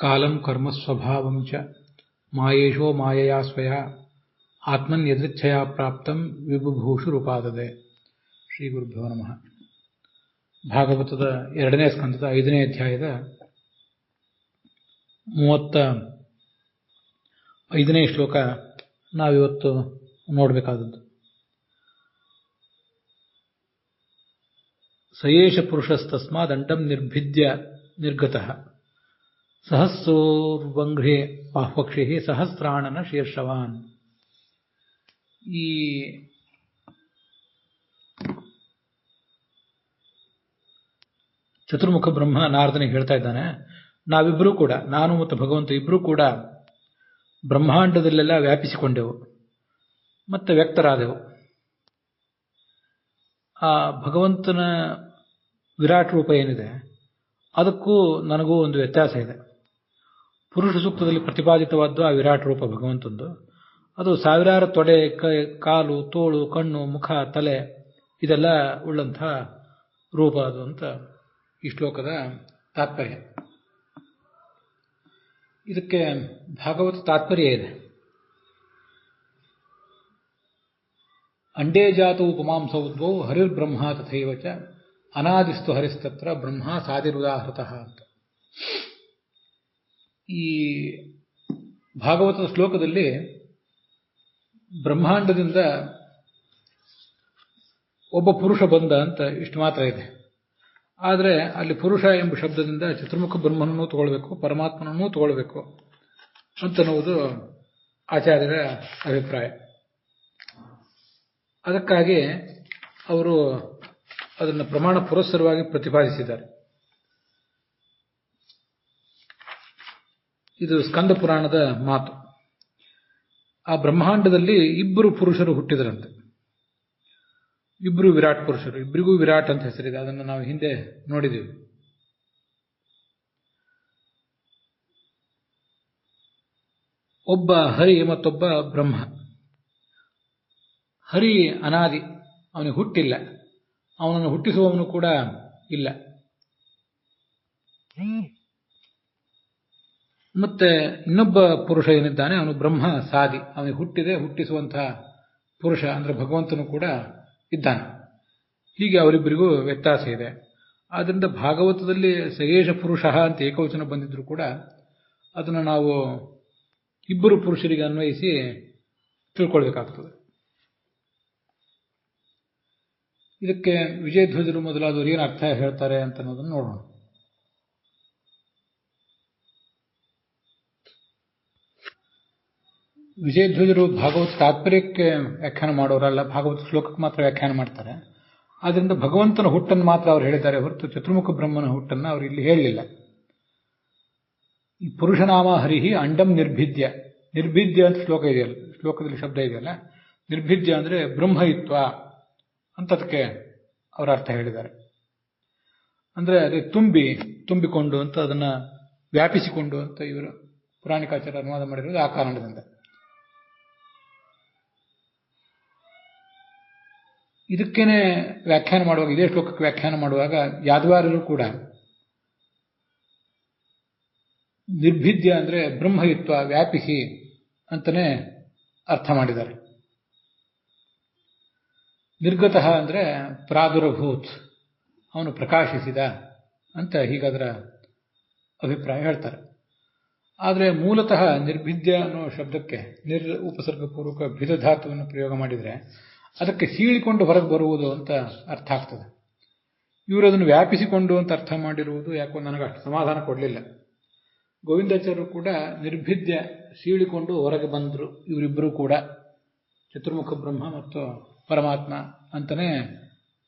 Column ಕರ್ಮ ಸ್ವಭಾವಂ ಚ ಮಾಯೇಶೋ ಮಾಯೆಯಾ ಸ್ವಯ ಆತ್ಮನ್ ಯದೃಚ್ಛಯಾ ಪ್ರಾಪ್ತಂ ವಿಬುಭೂಷುರುಪಾದದೆ. ಶ್ರೀ ಗುರುಭ್ಯೋ ನಮಃ. ಭಾಗವತದ 2ನೇ ಸ್ಕಂದದ 5ನೇ ಅಧ್ಯಾಯದ 35ನೇ ಶ್ಲೋಕ ನಾವಿವತ್ತು ನೋಡಬೇಕಾದದ್ದು. ಸಯೇಷ ಪುರುಷಸ್ತಸ್ಮಾದಂಡಂ ನಿರ್ಭಿದ್ಯ ನಿರ್ಗತಃ ಸಹಸ್ರೋರ್ವಂಘ್ರೇ ಬಾಹ್ವಕ್ಷಿ ಸಹಸ್ರಾಣನ ಶೀರ್ಷವಾನ್. ಈ ಚತುರ್ಮುಖ ಬ್ರಹ್ಮ ನಾರದನಿಗೆ ಹೇಳ್ತಾ ಇದ್ದಾನೆ, ನಾವಿಬ್ಬರೂ ಕೂಡ, ನಾನು ಮತ್ತು ಭಗವಂತ ಇಬ್ಬರೂ ಕೂಡ ಬ್ರಹ್ಮಾಂಡದಲ್ಲೆಲ್ಲ ವ್ಯಾಪಿಸಿಕೊಂಡೆವು ಮತ್ತೆ ವ್ಯಕ್ತರಾದೆವು. ಆ ಭಗವಂತನ ವಿರಾಟ್ ರೂಪ ಏನಿದೆ ಅದಕ್ಕೂ ನನಗೂ ಒಂದು ವ್ಯತ್ಯಾಸ ಇದೆ. ಪುರುಷ ಸೂಕ್ತದಲ್ಲಿ ಪ್ರತಿಪಾದಿತವಾದ್ದು ಆ ವಿರಾಟ್ ರೂಪ ಭಗವಂತಂದು. ಅದು ಸಾವಿರಾರು ತೊಡೆ, ಕಾಲು, ತೋಳು, ಕಣ್ಣು, ಮುಖ, ತಲೆ ಇದೆಲ್ಲ ಉಳ್ಳಂಥ ರೂಪ ಅದು ಅಂತ ಈ ಶ್ಲೋಕದ ತಾತ್ಪರ್ಯ. ಇದಕ್ಕೆ ಭಾಗವತ ತಾತ್ಪರ್ಯ ಇದೆ. ಅಂಡೇ ಜಾತ ಉಪಮಾಂಸ ಉದ್ಭವ ಹರಿರ್ಬ್ರಹ್ಮ ತಥೈವ ಚ ಅನಾದಿಸ್ತು ಹರಿಸ್ತತ್ರ ಬ್ರಹ್ಮ ಸಾದಿರುದಾಹೃತಃ ಅಂತ. ಈ ಭಾಗವತದ ಶ್ಲೋಕದಲ್ಲಿ ಬ್ರಹ್ಮಾಂಡದಿಂದ ಒಬ್ಬ ಪುರುಷ ಬಂದ ಅಂತ ಇಷ್ಟು ಮಾತ್ರ ಇದೆ. ಆದರೆ ಅಲ್ಲಿ ಪುರುಷ ಎಂಬ ಶಬ್ದದಿಂದ ಚತುರ್ಮುಖ ಬ್ರಹ್ಮನನ್ನೂ ತಗೊಳ್ಬೇಕು, ಪರಮಾತ್ಮನನ್ನೂ ತಗೊಳ್ಬೇಕು ಅಂತನ್ನುವುದು ಆಚಾರ್ಯರ ಅಭಿಪ್ರಾಯ. ಅದಕ್ಕಾಗಿ ಅವರು ಅದನ್ನು ಪ್ರಮಾಣ ಪುರಸ್ಸರವಾಗಿ ಪ್ರತಿಪಾದಿಸಿದ್ದಾರೆ. ಇದು ಸ್ಕಂದ ಪುರಾಣದ ಮಾತು. ಆ ಬ್ರಹ್ಮಾಂಡದಲ್ಲಿ ಇಬ್ಬರು ಪುರುಷರು ಹುಟ್ಟಿದರಂತೆ, ಇಬ್ಬರು ವಿರಾಟ್ ಪುರುಷರು. ಇಬ್ಬರಿಗೂ ವಿರಾಟ್ ಅಂತ ಹೆಸರಿದೆ, ಅದನ್ನು ನಾವು ಹಿಂದೆ ನೋಡಿದ್ದೀವಿ. ಒಬ್ಬ ಹರಿ ಮತ್ತೊಬ್ಬ ಬ್ರಹ್ಮ. ಹರಿ ಅನಾದಿ, ಅವನಿಗೆ ಹುಟ್ಟಿಲ್ಲ, ಅವನನ್ನು ಹುಟ್ಟಿಸುವವನು ಕೂಡ ಇಲ್ಲ. ಮತ್ತೆ ಇನ್ನೊಬ್ಬ ಪುರುಷ ಏನಿದ್ದಾನೆ ಅವನು ಬ್ರಹ್ಮ ಸಾದಿ, ಅವನಿಗೆ ಹುಟ್ಟಿದೆ, ಹುಟ್ಟಿಸುವಂತಹ ಪುರುಷ ಅಂದ್ರೆ ಭಗವಂತನು ಕೂಡ ಇದ್ದಾನೆ. ಹೀಗೆ ಅವರಿಬ್ಬರಿಗೂ ವ್ಯತ್ಯಾಸ ಇದೆ. ಆದ್ದರಿಂದ ಭಾಗವತದಲ್ಲಿ ಸಯೇಷ ಪುರುಷ ಅಂತ ಏಕವಚನ ಬಂದಿದ್ರು ಕೂಡ ಅದನ್ನು ನಾವು ಇಬ್ಬರು ಪುರುಷರಿಗೆ ಅನ್ವಯಿಸಿ ತಿಳ್ಕೊಳ್ಬೇಕಾಗ್ತದೆ. ಇದಕ್ಕೆ ವಿಜಯಧ್ವಜರು ಮೊದಲಾದವರು ಏನು ಅರ್ಥ ಹೇಳ್ತಾರೆ ಅಂತ ಅನ್ನೋದನ್ನು ನೋಡೋಣ. ವಿಜಯಧ್ವಜರು ಭಾಗವತ ತಾತ್ಪರ್ಯಕ್ಕೆ ವ್ಯಾಖ್ಯಾನ ಮಾಡೋರಲ್ಲ, ಭಾಗವತ ಶ್ಲೋಕಕ್ಕೆ ಮಾತ್ರ ವ್ಯಾಖ್ಯಾನ ಮಾಡ್ತಾರೆ. ಆದ್ದರಿಂದ ಭಗವಂತನ ಹುಟ್ಟನ್ನು ಮಾತ್ರ ಅವರು ಹೇಳಿದ್ದಾರೆ ಹೊರತು ಚತುರ್ಮುಖ ಬ್ರಹ್ಮನ ಹುಟ್ಟನ್ನು ಅವರು ಇಲ್ಲಿ ಹೇಳಲಿಲ್ಲ. ಈ ಪುರುಷನಾಮ ಹರಿಹಿ ಅಂಡಂ ನಿರ್ಭಿದ್ಯ, ನಿರ್ಭಿದ್ಯ ಅಂತ ಶ್ಲೋಕ ಇದೆಯಲ್ಲ, ಶ್ಲೋಕದಲ್ಲಿ ಶಬ್ದ ಇದೆಯಲ್ಲ, ನಿರ್ಭಿದ್ಯ ಅಂದ್ರೆ ಬ್ರಹ್ಮಯಿತ್ವ ಅಂತ ಅದಕ್ಕೆ ಅವರ ಅರ್ಥ ಹೇಳಿದ್ದಾರೆ. ಅಂದ್ರೆ ಅದೇ ತುಂಬಿಕೊಂಡು ಅಂತ, ಅದನ್ನ ವ್ಯಾಪಿಸಿಕೊಂಡು ಅಂತ ಇವರು ಪುರಾಣಿಕಾಚಾರ್ಯ ಅನುವಾದ ಮಾಡಿರೋದು ಆ ಕಾರಣದಿಂದ. ಇದಕ್ಕೇನೆ ವ್ಯಾಖ್ಯಾನ ಮಾಡುವಾಗ, ಇದೇ ಶ್ಲೋಕಕ್ಕೆ ವ್ಯಾಖ್ಯಾನ ಮಾಡುವಾಗ ಯಾದವಾರರು ಕೂಡ ನಿರ್ಭಿದ್ಯ ಅಂದ್ರೆ ಬ್ರಹ್ಮಯಿತ್ವ, ವ್ಯಾಪಿಸಿ ಅಂತಾನೆ ಅರ್ಥ ಮಾಡಿದ್ದಾರೆ. ನಿರ್ಗತಃ ಅಂದ್ರೆ ಪ್ರಾದುರಭೂತ್, ಅವನು ಪ್ರಕಾಶಿಸಿದ ಅಂತ ಹೀಗಾದರ ಅಭಿಪ್ರಾಯ ಹೇಳ್ತಾರೆ. ಆದರೆ ಮೂಲತಃ ನಿರ್ಭಿದ್ಯ ಅನ್ನೋ ಶಬ್ದಕ್ಕೆ ಉಪಸರ್ಗಪೂರ್ವಕ ಭಿದ ಧಾತುವನ್ನು ಪ್ರಯೋಗ ಮಾಡಿದರೆ ಅದಕ್ಕೆ ಸೀಳಿಕೊಂಡು ಹೊರಗೆ ಬರುವುದು ಅಂತ ಅರ್ಥ ಆಗ್ತದೆ. ಇವರು ಅದನ್ನು ವ್ಯಾಪಿಸಿಕೊಂಡು ಅಂತ ಅರ್ಥ ಮಾಡಿರುವುದು ಯಾಕೋ ನನಗೆ ಅಷ್ಟು ಸಮಾಧಾನ ಕೊಡಲಿಲ್ಲ. ಗೋವಿಂದಾಚಾರ್ಯರು ಕೂಡ ನಿರ್ಭಿದ್ಯ, ಸೀಳಿಕೊಂಡು ಹೊರಗೆ ಬಂದರು, ಇವರಿಬ್ಬರೂ ಕೂಡ ಚತುರ್ಮುಖ ಬ್ರಹ್ಮ ಮತ್ತು ಪರಮಾತ್ಮ ಅಂತಲೇ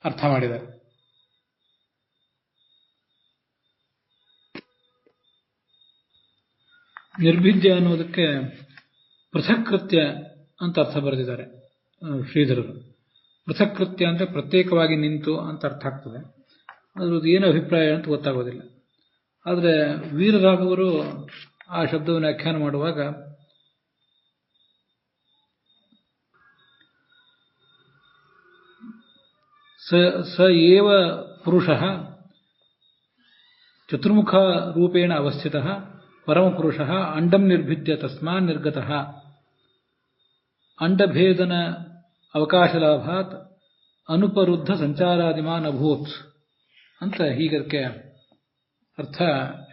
ಅರ್ಥ ಮಾಡಿದ್ದಾರೆ. ನಿರ್ಭಿದ್ಯ ಅನ್ನೋದಕ್ಕೆ ಪೃಥಕ್ಕೃತ್ಯ ಅಂತ ಅರ್ಥ ಬರೆದಿದ್ದಾರೆ ಶ್ರೀಧರರು. ಪೃಥಕ್ಕೃತ್ಯ ಅಂದರೆ ಪ್ರತ್ಯೇಕವಾಗಿ ನಿಂತು ಅಂತ ಅರ್ಥ ಆಗ್ತದೆ. ಅದ್ರದ್ದು ಏನು ಅಭಿಪ್ರಾಯ ಅಂತ ಗೊತ್ತಾಗೋದಿಲ್ಲ. ಆದರೆ ವೀರರಾಘವರು ಆ ಶಬ್ದವನ್ನು ವ್ಯಾಖ್ಯಾನ ಮಾಡುವಾಗ ಸ ಏವ ಪುರುಷಃ ಚತುರ್ಮುಖ ರೂಪೇಣ ಅವಸ್ಥಿತಃ ಪರಮಪುರುಷ ಅಂಡಂ ನಿರ್ಭಿದ್ಯ ತಸ್ಮಾನ್ ನಿರ್ಗತಃ ಅಂಡಭೇದನ ಅವಕಾಶಲಾಭಾತ್ ಅನುಪರುದ್ಧ ಸಂಚಾರಾದಿಮಾನ್ ಅಭೂತ್ ಅಂತ ಹೀಗದಕ್ಕೆ ಅರ್ಥ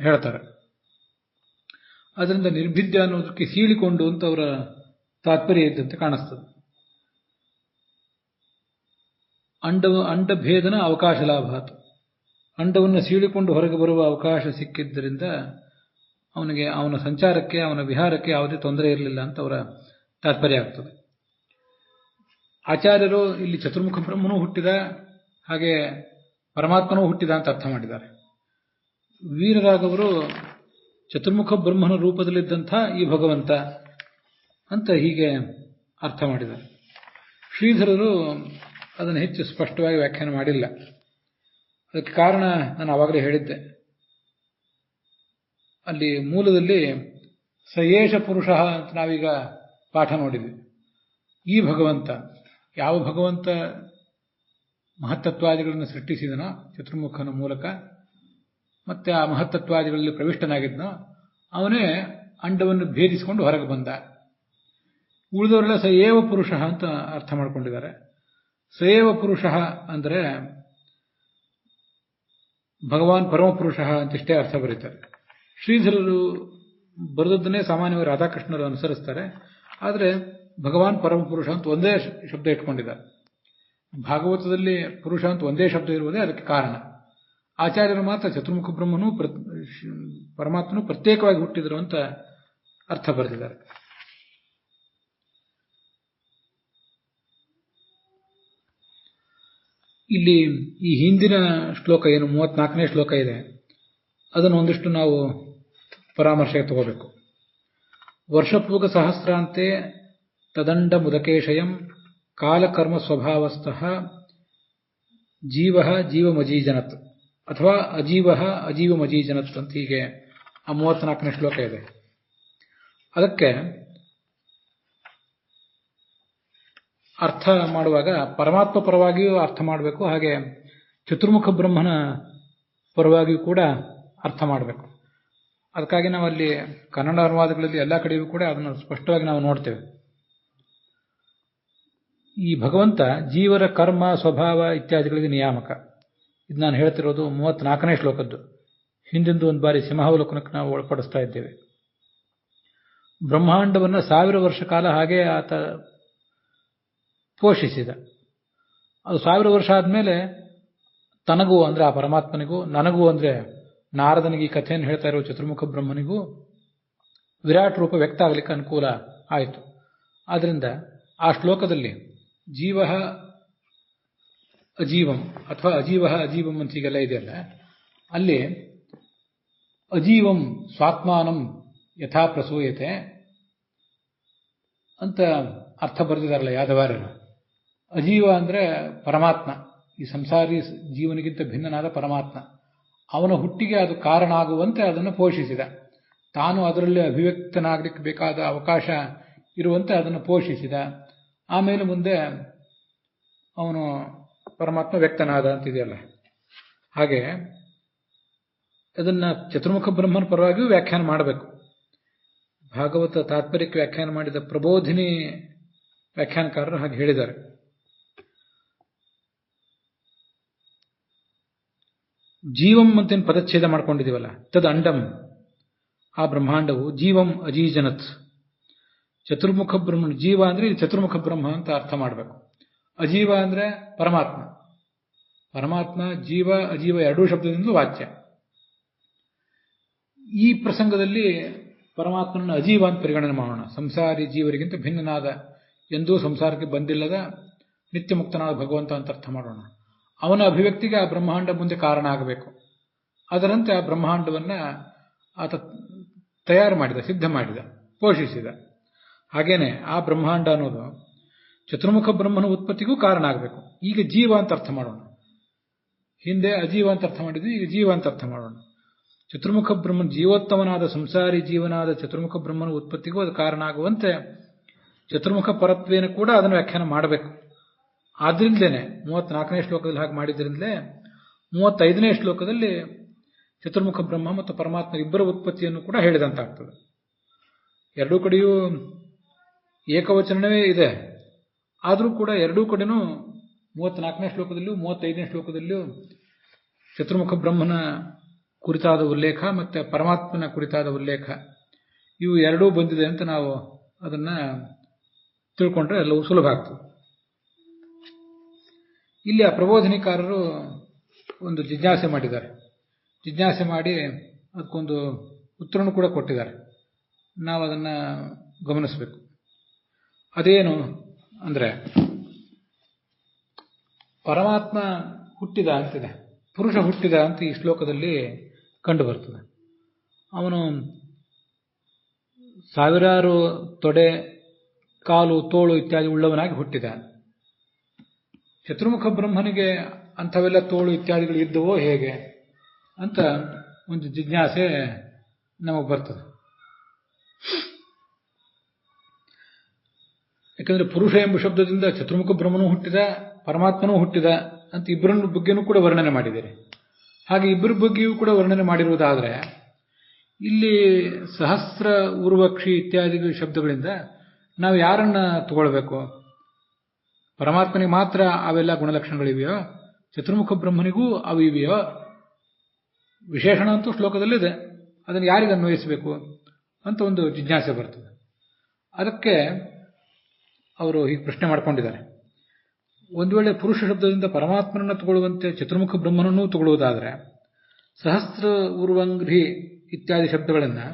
ಹೇಳ್ತಾರೆ. ಅದರಿಂದ ನಿರ್ಭಿದ್ಯ ಅನ್ನೋದಕ್ಕೆ ಸೀಳಿಕೊಂಡು ಅಂತ ಅವರ ತಾತ್ಪರ್ಯ ಇದ್ದಂತೆ ಕಾಣಿಸ್ತದೆ. ಅಂಡಭೇದನ ಅವಕಾಶ ಲಾಭಾತ್, ಅಂಡವನ್ನು ಸೀಳಿಕೊಂಡು ಹೊರಗೆ ಬರುವ ಅವಕಾಶ ಸಿಕ್ಕಿದ್ದರಿಂದ ಅವನಿಗೆ ಅವನ ಸಂಚಾರಕ್ಕೆ ಅವನ ವಿಹಾರಕ್ಕೆ ಯಾವುದೇ ತೊಂದರೆ ಇರಲಿಲ್ಲ ಅಂತ ಅವರ ತಾತ್ಪರ್ಯ ಆಗ್ತದೆ. ಆಚಾರ್ಯರು ಇಲ್ಲಿ ಚತುರ್ಮುಖ ಬ್ರಹ್ಮನೂ ಹುಟ್ಟಿದ ಹಾಗೆ ಪರಮಾತ್ಮನೂ ಹುಟ್ಟಿದ ಅಂತ ಅರ್ಥ ಮಾಡಿದ್ದಾರೆ. ವೀರರಾಘವರು ಚತುರ್ಮುಖ ಬ್ರಹ್ಮನ ರೂಪದಲ್ಲಿದ್ದಂಥ ಈ ಭಗವಂತ ಅಂತ ಹೀಗೆ ಅರ್ಥ ಮಾಡಿದ್ದಾರೆ. ಶ್ರೀಧರರು ಅದನ್ನು ಹೆಚ್ಚು ಸ್ಪಷ್ಟವಾಗಿ ವ್ಯಾಖ್ಯಾನ ಮಾಡಿಲ್ಲ. ಅದಕ್ಕೆ ಕಾರಣ ನಾನು ಆವಾಗಲೇ ಹೇಳಿದ್ದೆ. ಅಲ್ಲಿ ಮೂಲದಲ್ಲಿ ಸಯೇಷ ಪುರುಷ ಅಂತ ನಾವೀಗ ಪಾಠ ನೋಡಿದ್ವಿ. ಈ ಭಗವಂತ ಯಾವ ಭಗವಂತ ಮಹತ್ತತ್ವಾದಿಗಳನ್ನು ಸೃಷ್ಟಿಸಿದನೋ ಚತುರ್ಮುಖನ ಮೂಲಕ, ಮತ್ತೆ ಆ ಮಹತ್ತತ್ವಾದಿಗಳಲ್ಲಿ ಪ್ರವಿಷ್ಟನಾಗಿದ್ನೋ ಅವನೇ ಅಂಡವನ್ನು ಭೇದಿಸಿಕೊಂಡು ಹೊರಗೆ ಬಂದ. ಉಳಿದವರೆಲ್ಲ ಸಯೇವ ಪುರುಷ ಅಂತ ಅರ್ಥ ಮಾಡ್ಕೊಂಡಿದ್ದಾರೆ. ಸಯೇವ ಪುರುಷ ಅಂದರೆ ಭಗವಾನ್ ಪರಮಪುರುಷ ಅಂತಿಷ್ಟೇ ಅರ್ಥ ಬರೀತಾರೆ. ಶ್ರೀಧರರು ಬರೆದದ್ದನ್ನೇ ಸಾಮಾನ್ಯವಾಗಿ ರಾಧಾಕೃಷ್ಣರು ಅನುಸರಿಸ್ತಾರೆ. ಆದರೆ ಭಗವಾನ್ ಪರಮಪುರುಷ ಅಂತ ಒಂದೇ ಶಬ್ದ ಇಟ್ಕೊಂಡಿದ್ದಾರೆ. ಭಾಗವತದಲ್ಲಿ ಪುರುಷ ಅಂತ ಒಂದೇ ಶಬ್ದ ಇರುವುದೇ ಅದಕ್ಕೆ ಕಾರಣ. ಆಚಾರ್ಯರು ಮಾತ್ರ ಚತುರ್ಮುಖ ಬ್ರಹ್ಮನು ಪರಮಾತ್ಮನು ಪ್ರತ್ಯೇಕವಾಗಿ ಹುಟ್ಟಿದರು ಅಂತ ಅರ್ಥ ಬರೆದಿದ್ದಾರೆ. ಇಲ್ಲಿ ಈ ಹಿಂದಿನ ಶ್ಲೋಕ ಏನು 34ನೇ ಶ್ಲೋಕ ಇದೆ, ಅದನ್ನು ಒಂದಿಷ್ಟು ನಾವು ಪರಾಮರ್ಶೆಗೆ ತಗೋಬೇಕು. ವರ್ಷಪೂಗ ಸಹಸ್ರಾಂತೆ ತದಂಡ ಮುದಕೇಶಯಂ ಕಾಲಕರ್ಮ ಸ್ವಭಾವಸ್ಥಃ ಜೀವ ಜೀವಮಜೀಜನತ್ ಅಥವಾ ಅಜೀವ ಅಜೀವಮಜೀಜನತ್ ಅಂತ ಹೀಗೆ ಆ 34ನೇ ಶ್ಲೋಕ ಇದೆ. ಅದಕ್ಕೆ ಅರ್ಥ ಮಾಡುವಾಗ ಪರಮಾತ್ಮ ಪರವಾಗಿಯೂ ಅರ್ಥ ಮಾಡಬೇಕು, ಹಾಗೆ ಚತುರ್ಮುಖ ಬ್ರಹ್ಮನ ಪರವಾಗಿಯೂ ಕೂಡ ಅರ್ಥ ಮಾಡಬೇಕು. ಅದಕ್ಕಾಗಿ ನಾವಲ್ಲಿ ಕನ್ನಡ ಅನುವಾದಗಳಲ್ಲಿ ಎಲ್ಲ ಕಡೆಯೂ ಕೂಡ ಅದನ್ನು ಸ್ಪಷ್ಟವಾಗಿ ನಾವು ನೋಡ್ತೇವೆ. ಈ ಭಗವಂತ ಜೀವರ ಕರ್ಮ ಸ್ವಭಾವ ಇತ್ಯಾದಿಗಳಿಗೆ ನಿಯಾಮಕ. ಇದು ನಾನು ಹೇಳ್ತಿರೋದು 34ನೇ ಶ್ಲೋಕದ್ದು. ಹಿಂದಿಂದು ಒಂದು ಬಾರಿ ಸಿಂಹಾವಲೋಕನಕ್ಕೆ ನಾವು ಒಳಪಡಿಸ್ತಾ ಇದ್ದೇವೆ. ಬ್ರಹ್ಮಾಂಡವನ್ನು 1000 ವರ್ಷ ಕಾಲ ಹಾಗೆ ಆತ ಪೋಷಿಸಿದ. ಅದು 1000 ವರ್ಷ ಆದಮೇಲೆ ತನಗೂ ಅಂದರೆ ಆ ಪರಮಾತ್ಮನಿಗೂ, ನನಗೂ ಅಂದರೆ ನಾರದನಿಗೆ ಈ ಕಥೆಯನ್ನು ಹೇಳ್ತಾ ಇರೋ ಚತುರ್ಮುಖ ಬ್ರಹ್ಮನಿಗೂ ವಿರಾಟ್ ರೂಪ ವ್ಯಕ್ತ ಆಗಲಿಕ್ಕೆ ಅನುಕೂಲ ಆಯಿತು. ಆದ್ದರಿಂದ ಆ ಶ್ಲೋಕದಲ್ಲಿ ಜೀವ ಅಜೀವಂ ಅಥವಾ ಅಜೀವ ಅಜೀವಂ ಅಂತ ಹೀಗೆಲ್ಲ ಇದೆಯಲ್ಲ, ಅಲ್ಲಿ ಅಜೀವಂ ಸ್ವಾತ್ಮಾನಂ ಯಥಾ ಪ್ರಸೂಯತೆ ಅಂತ ಅರ್ಥ ಬರೆದಿದ್ದಾರಲ್ಲ ಯಾದವಾರ್ಯರು. ಅಜೀವ ಅಂದರೆ ಪರಮಾತ್ಮ, ಈ ಸಂಸಾರಿ ಜೀವನಿಗಿಂತ ಭಿನ್ನನಾದ ಪರಮಾತ್ಮ. ಅವನ ಹುಟ್ಟಿಗೆ ಅದು ಕಾರಣ ಆಗುವಂತೆ ಅದನ್ನು ಪೋಷಿಸಿದ. ತಾನು ಅದರಲ್ಲಿ ಅಭಿವ್ಯಕ್ತನಾಗಲಿಕ್ಕೆ ಬೇಕಾದ ಅವಕಾಶ ಇರುವಂತೆ ಅದನ್ನು ಪೋಷಿಸಿದ. ಆಮೇಲೆ ಮುಂದೆ ಅವನು ಪರಮಾತ್ಮ ವ್ಯಕ್ತನಾದ ಅಂತಿದೆಯಲ್ಲ, ಹಾಗೆ ಅದನ್ನು ಚತುರ್ಮುಖ ಬ್ರಹ್ಮನ ಪರವಾಗಿಯೂ ವ್ಯಾಖ್ಯಾನ ಮಾಡಬೇಕು. ಭಾಗವತ ತಾತ್ಪರ್ಯಕ್ಕೆ ವ್ಯಾಖ್ಯಾನ ಮಾಡಿದ ಪ್ರಬೋಧಿನಿ ವ್ಯಾಖ್ಯಾನಕಾರರು ಹಾಗೆ ಹೇಳಿದ್ದಾರೆ. ಜೀವಂ ಅಂತೇನು ಪದಚ್ಛೇದ ಮಾಡ್ಕೊಂಡಿದ್ದೀವಲ್ಲ, ತದ್ ಅಂಡಂ, ಆ ಬ್ರಹ್ಮಾಂಡವು ಜೀವಂ ಅಜೀಜನತ್. ಚತುರ್ಮುಖ ಬ್ರಹ್ಮನ ಜೀವ ಅಂದರೆ ಇದು ಚತುರ್ಮುಖ ಬ್ರಹ್ಮ ಅಂತ ಅರ್ಥ ಮಾಡಬೇಕು. ಅಜೀವ ಅಂದರೆ ಪರಮಾತ್ಮ. ಪರಮಾತ್ಮ ಜೀವ ಅಜೀವ ಎರಡೂ ಶಬ್ದದಿಂದ ವಾಚ್ಯ. ಈ ಪ್ರಸಂಗದಲ್ಲಿ ಪರಮಾತ್ಮನ ಅಜೀವ ಅಂತ ಪರಿಗಣನೆ ಮಾಡೋಣ. ಸಂಸಾರಿ ಜೀವರಿಗಿಂತ ಭಿನ್ನನಾದ, ಎಂದೂ ಸಂಸಾರಕ್ಕೆ ಬಂದಿಲ್ಲದ ನಿತ್ಯ ಮುಕ್ತನಾದ ಭಗವಂತ ಅಂತ ಅರ್ಥ ಮಾಡೋಣ. ಅವನ ಅಭಿವ್ಯಕ್ತಿಗೆ ಆ ಬ್ರಹ್ಮಾಂಡ ಮುಂದೆ ಕಾರಣ ಆಗಬೇಕು. ಅದರಂತೆ ಆ ಬ್ರಹ್ಮಾಂಡವನ್ನು ಆತ ತಯಾರು ಮಾಡಿದ, ಸಿದ್ಧ ಮಾಡಿದ, ಪೋಷಿಸಿದ. ಹಾಗೇನೆ ಆ ಬ್ರಹ್ಮಾಂಡ ಅನ್ನೋದು ಚತುರ್ಮುಖ ಬ್ರಹ್ಮನ ಉತ್ಪತ್ತಿಗೂ ಕಾರಣ ಆಗಬೇಕು. ಈಗ ಜೀವ ಅಂತ ಅರ್ಥ ಮಾಡೋಣ. ಹಿಂದೆ ಅಜೀವ ಅಂತ ಅರ್ಥ ಮಾಡಿದ್ವಿ, ಈಗ ಜೀವ ಅಂತ ಅರ್ಥ ಮಾಡೋಣ. ಚತುರ್ಮುಖ ಬ್ರಹ್ಮನ ಜೀವೋತ್ತಮನಾದ ಸಂಸಾರಿ ಜೀವನಾದ ಚತುರ್ಮುಖ ಬ್ರಹ್ಮನ ಉತ್ಪತ್ತಿಗೂ ಅದು ಕಾರಣ ಆಗುವಂತೆ ಚತುರ್ಮುಖ ಪರತ್ವೇನ ಕೂಡ ಅದನ್ನು ವ್ಯಾಖ್ಯಾನ ಮಾಡಬೇಕು. ಆದ್ರಿಂದಲೇ 34ನೇ ಶ್ಲೋಕದಲ್ಲಿ ಹಾಗೆ ಮಾಡಿದ್ರಿಂದಲೇ 35ನೇ ಶ್ಲೋಕದಲ್ಲಿ ಚತುರ್ಮುಖ ಬ್ರಹ್ಮ ಮತ್ತು ಪರಮಾತ್ಮ ಇಬ್ಬರ ಉತ್ಪತ್ತಿಯನ್ನು ಕೂಡ ಹೇಳಿದಂತಾಗ್ತದೆ. ಎರಡೂ ಕಡೆಯೂ ಏಕವಚನವೇ ಇದೆ. ಆದರೂ ಕೂಡ ಎರಡೂ ಕಡೆನೂ 34ನೇ ಶ್ಲೋಕದಲ್ಲಿಯೂ 35ನೇ ಶ್ಲೋಕದಲ್ಲಿಯೂ ಚತುರ್ಮುಖ ಬ್ರಹ್ಮನ ಕುರಿತಾದ ಉಲ್ಲೇಖ ಮತ್ತು ಪರಮಾತ್ಮನ ಕುರಿತಾದ ಉಲ್ಲೇಖ ಇವು ಎರಡೂ ಬಂದಿದೆ ಅಂತ ನಾವು ಅದನ್ನು ತಿಳ್ಕೊಂಡ್ರೆ ಎಲ್ಲವೂ ಸುಲಭ ಆಗ್ತದೆ. ಇಲ್ಲಿ ಆ ಪ್ರಬೋಧನಿಕಾರರು ಒಂದು ಜಿಜ್ಞಾಸೆ ಮಾಡಿದ್ದಾರೆ. ಜಿಜ್ಞಾಸೆ ಮಾಡಿ ಅದಕ್ಕೊಂದು ಉತ್ತರನೂ ಕೂಡ ಕೊಟ್ಟಿದ್ದಾರೆ. ನಾವು ಅದನ್ನು ಗಮನಿಸಬೇಕು. ಅದೇನು ಅಂದರೆ, ಪರಮಾತ್ಮ ಹುಟ್ಟಿದ ಅಂತಿದೆ, ಪುರುಷ ಹುಟ್ಟಿದ ಅಂತ ಈ ಶ್ಲೋಕದಲ್ಲಿ ಕಂಡು ಬರ್ತದೆ. ಅವನು ಸಾವಿರಾರು ತೊಡೆ, ಕಾಲು, ತೋಳು ಇತ್ಯಾದಿ ಉಳ್ಳವನಾಗಿ ಹುಟ್ಟಿದ. ಚತುರ್ಮುಖ ಬ್ರಹ್ಮನಿಗೆ ಅಂಥವೆಲ್ಲ ತೋಳು ಇತ್ಯಾದಿಗಳು ಇದ್ದವೋ ಹೇಗೆ ಅಂತ ಒಂದು ಜಿಜ್ಞಾಸೆ ನಮಗೆ ಬರ್ತದೆ. ಯಾಕಂದರೆ ಪುರುಷ ಎಂಬ ಶಬ್ದದಿಂದ ಚತುರ್ಮುಖ ಬ್ರಹ್ಮನೂ ಹುಟ್ಟಿದ, ಪರಮಾತ್ಮನೂ ಹುಟ್ಟಿದ ಅಂತ ಇಬ್ಬರ ಬಗ್ಗೆನೂ ಕೂಡ ವರ್ಣನೆ ಮಾಡಿದ್ದೀರಿ. ಹಾಗೆ ಇಬ್ಬರ ಬಗ್ಗೆಯೂ ಕೂಡ ವರ್ಣನೆ ಮಾಡಿರುವುದಾದರೆ ಇಲ್ಲಿ ಸಹಸ್ರ ಊರ್ವಕ್ಷಿ ಇತ್ಯಾದಿ ಶಬ್ದಗಳಿಂದ ನಾವು ಯಾರನ್ನ ತಗೊಳ್ಬೇಕು? ಪರಮಾತ್ಮನಿಗೆ ಮಾತ್ರ ಅವೆಲ್ಲ ಗುಣಲಕ್ಷಣಗಳಿವೆಯೋ? ಚತುರ್ಮುಖ ಬ್ರಹ್ಮನಿಗೂ ಅವು ಇವೆಯೋ? ವಿಶೇಷಣ ಅಂತೂ ಶ್ಲೋಕದಲ್ಲಿದೆ, ಅದನ್ನು ಯಾರಿಗೆ ಅನ್ವಯಿಸಬೇಕು ಅಂತ ಒಂದು ಜಿಜ್ಞಾಸೆ ಬರ್ತದೆ. ಅದಕ್ಕೆ ಅವರು ಹೀಗೆ ಪ್ರಶ್ನೆ ಮಾಡ್ಕೊಂಡಿದ್ದಾರೆ. ಒಂದು ವೇಳೆ ಪುರುಷ ಶಬ್ದದಿಂದ ಪರಮಾತ್ಮನನ್ನು ತಗೊಳ್ಳುವಂತೆ ಚತುರ್ಮುಖ ಬ್ರಹ್ಮನನ್ನೂ ತಗೊಳ್ಳುವುದಾದರೆ ಸಹಸ್ರ ಊರ್ವಂಗ್ರಿ ಇತ್ಯಾದಿ ಶಬ್ದಗಳನ್ನು